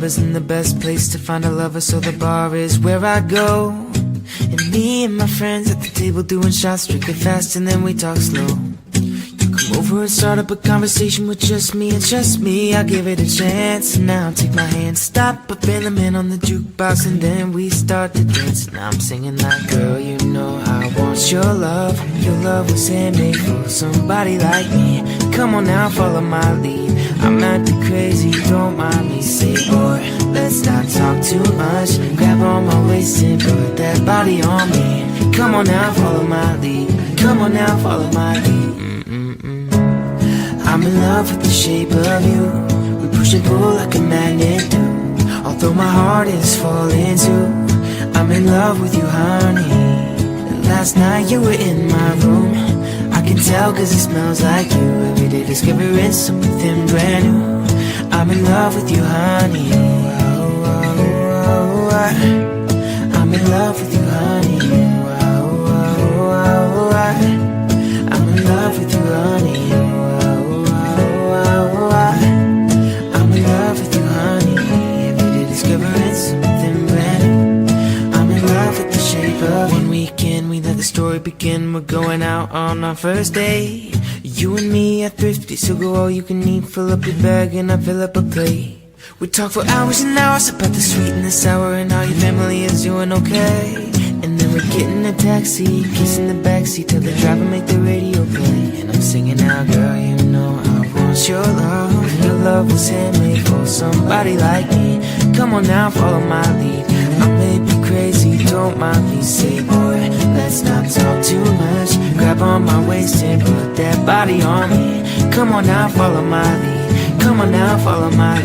lovers in the best place to find a lover, so the bar is where I go. And me and my friends at the table doing shots, drinking fast and then we talk slow. You come over and start up a conversation with just me, and trust me, I'll give it a chance. Now take my hand, stop, put the man on the jukebox, and then we start to dance. Now I'm singing like, girl, you know I want your love. Your love was handmade for somebody like me. Come on now, follow my lead. I'm acting crazy, don't mind me. Say, boy, let's not talk too much. Grab on my waist and put that body on me. Come on now, follow my lead. Come on now, follow my lead. I'm in love with the shape of you. We push and pull like a magnet do. Although my heart is falling too, I'm in love with you, honey. And last night you were in my room. I can tell cause it smells like you. Every day discovering something brand new. I'm in love with you, honey. I'm in love with you, honey. I'm in love with you, honey. I'm in love with you, honey. Every day discovering something brand new. I'm in love with the shape of one weekend. We let the story begin. We're going out on our first day. You and me are thrifty, so go all you can eat. Fill up your bag and I fill up a plate. We talk for hours and hours about the sweet and the sour, and how your family is doing okay. And then we get in a taxi, kissing the backseat, till the driver make the radio play. And I'm singing out, girl, you know I want your love. Your love was handmade for somebody like me. Come on now, follow my lead. I may be crazy, don't mind me. Say, boy, let's not talk too much. Grab on my waist and put that body on me. Come on now, follow my lead. Come on now, follow my lead.